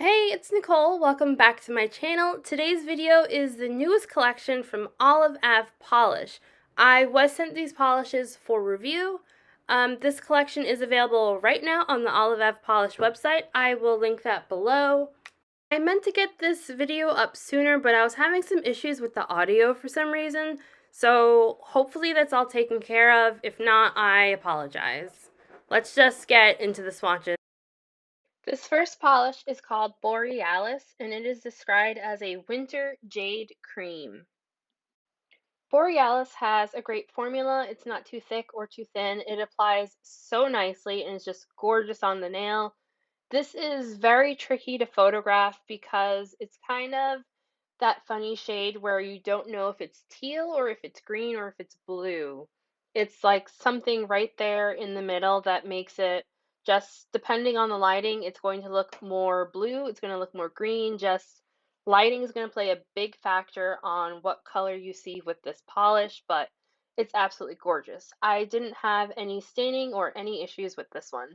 Hey, it's Nicole. Welcome back to my channel. Today's video is the newest collection from Olive Ave Polish. I was sent these polishes for review. This collection is available right now on the Olive Ave Polish website. I will link that below. I meant to get this video up sooner, but I was having some issues with the audio for some reason, so hopefully that's all taken care of. If not, I apologize. Let's just get into the swatches. This first polish is called Borealis, and it is described as a winter jade cream. Borealis has a great formula. It's not too thick or too thin. It applies so nicely and is just gorgeous on the nail. This is very tricky to photograph because it's kind of that funny shade where you don't know if it's teal or if it's green or if it's blue. It's like something right there in the middle that makes it, just depending on the lighting, it's going to look more blue, it's going to look more green. Just lighting is going to play a big factor on what color you see with this polish, but it's absolutely gorgeous. I didn't have any staining or any issues with this one.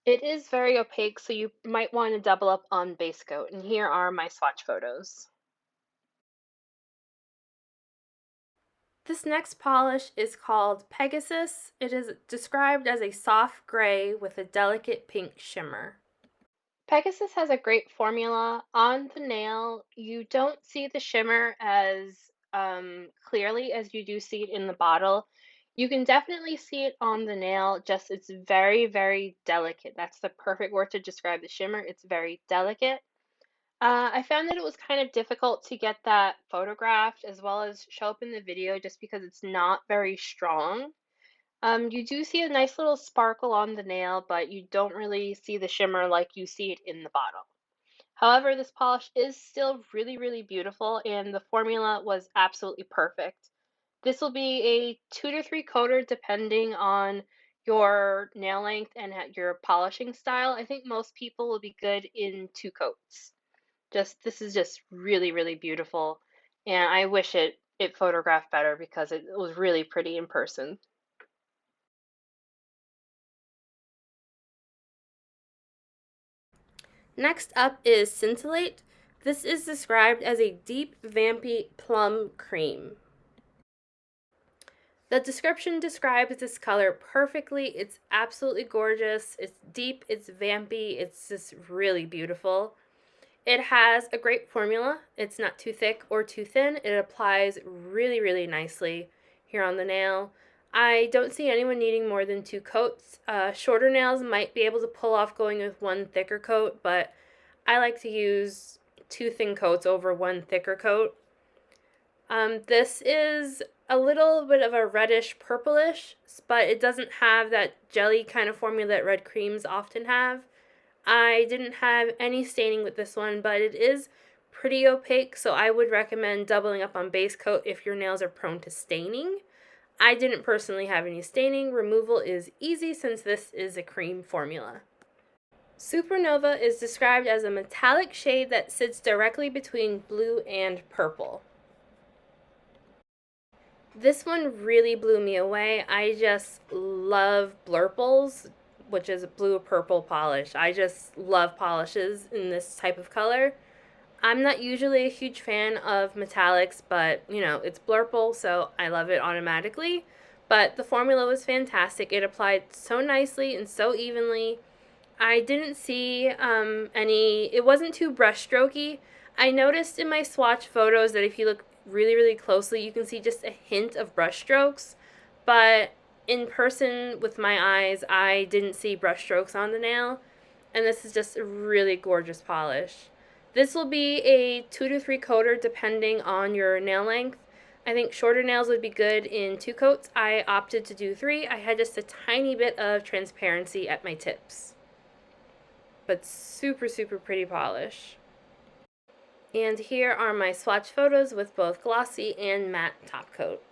It is very opaque, so you might want to double up on base coat. And here are my swatch photos. This next polish is called Pegasus. It is described as a soft gray with a delicate pink shimmer. Pegasus has a great formula. On the nail, you don't see the shimmer as clearly as you do see it in the bottle. You can definitely see it on the nail, just it's very, very delicate. That's the perfect word to describe the shimmer. It's very delicate. I found that it was kind of difficult to get that photographed as well as show up in the video just because it's not very strong. You do see a nice little sparkle on the nail, but you don't really see the shimmer like you see it in the bottle. However, this polish is still really, really beautiful, and the formula was absolutely perfect. This will be a 2 to 3 coater depending on your nail length and your polishing style. I think most people will be good in 2 coats. This is just really, really beautiful, and I wish it photographed better because it was really pretty in person. Next up is Scintillate. This is described as a deep, vampy plum cream. The description describes this color perfectly. It's absolutely gorgeous. It's deep, it's vampy, it's just really beautiful. It has a great formula. It's not too thick or too thin. It applies really, really nicely here on the nail. I don't see anyone needing more than 2 coats. Shorter nails might be able to pull off going with 1 thicker coat, but I like to use 2 thin coats over 1 thicker coat. This is a little bit of a reddish purplish, but it doesn't have that jelly kind of formula that red creams often have. I didn't have any staining with this one, but it is pretty opaque, so I would recommend doubling up on base coat if your nails are prone to staining. I didn't personally have any staining. Removal is easy since this is a cream formula. Supernova is described as a metallic shade that sits directly between blue and purple. This one really blew me away. I just love blurples, which is a blue-purple polish. I just love polishes in this type of color. I'm not usually a huge fan of metallics, but, you know, it's blurple, so I love it automatically. But the formula was fantastic. It applied so nicely and so evenly. I didn't see it wasn't too brushstrokey. I noticed in my swatch photos that if you look really, really closely, you can see just a hint of brush strokes, but in person with my eyes, I didn't see brush strokes on the nail, and this is just a really gorgeous polish. This will be a 2 to 3 coater depending on your nail length. I think shorter nails would be good in 2 coats. I opted to do 3. I had just a tiny bit of transparency at my tips, but super, super pretty polish. And here are my swatch photos with both glossy and matte top coat.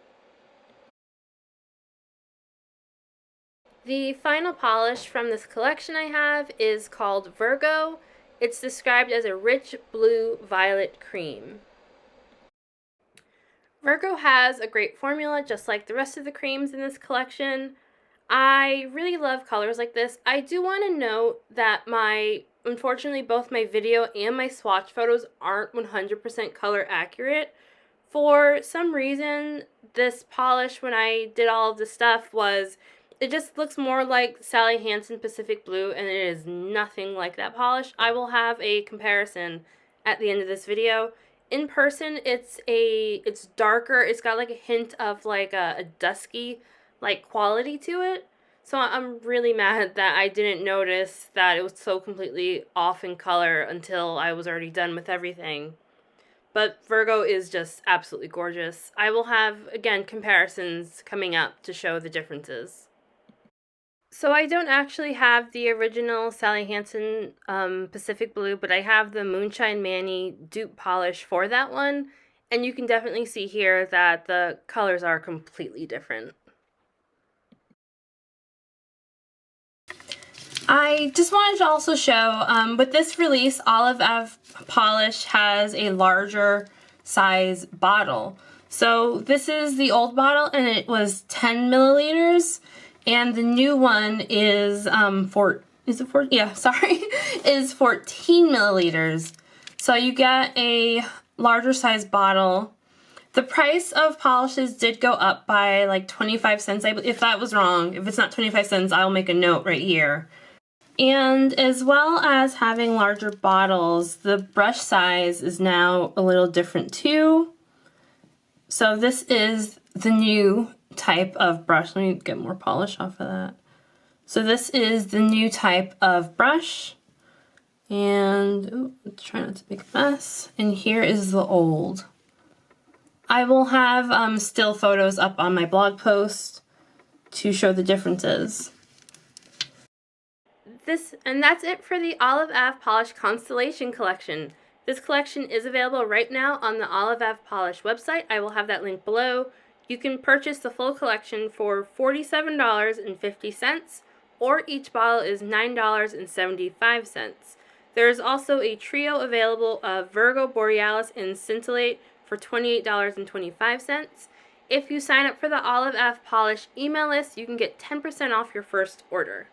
The final polish from this collection I have is called Virgo. It's described as a rich blue violet cream. Virgo has a great formula just like the rest of the creams in this collection. I really love colors like this. I do want to note that unfortunately, both my video and my swatch photos aren't 100% color accurate. For some reason, this polish, when I did all of this stuff, it just looks more like Sally Hansen Pacific Blue, and it is nothing like that polish. I will have a comparison at the end of this video. In person, it's darker. It's got like a hint of like a dusky like quality to it. So I'm really mad that I didn't notice that it was so completely off in color until I was already done with everything. But Virgo is just absolutely gorgeous. I will have, again, comparisons coming up to show the differences. So I don't actually have the original Sally Hansen Pacific Blue, but I have the Moonshine Manny dupe polish for that one. And you can definitely see here that the colors are completely different. I just wanted to also show, with this release, Olive Ave polish has a larger size bottle. So this is the old bottle, and it was 10 milliliters, and the new one is, is 14 milliliters. So you get a larger size bottle. The price of polishes did go up by like 25 cents. If that was wrong, if it's not 25 cents, I'll make a note right here. And as well as having larger bottles, the brush size is now a little different too. So this is the new type of brush. Let me get more polish off of that. So this is the new type of brush. And let's try not to make a mess. And here is the old. I will have still photos up on my blog post to show the differences. And that's it for the Olive Ave Polish Constellation collection. This collection is available right now on the Olive Ave Polish website. I will have that link below. You can purchase the full collection for $47.50, or each bottle is $9.75. There is also a trio available of Virgo, Borealis, and Scintillate for $28.25. If you sign up for the Olive Ave Polish email list, you can get 10% off your first order.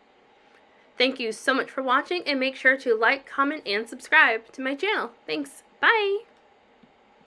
Thank you so much for watching, and make sure to like, comment, and subscribe to my channel. Thanks. Bye!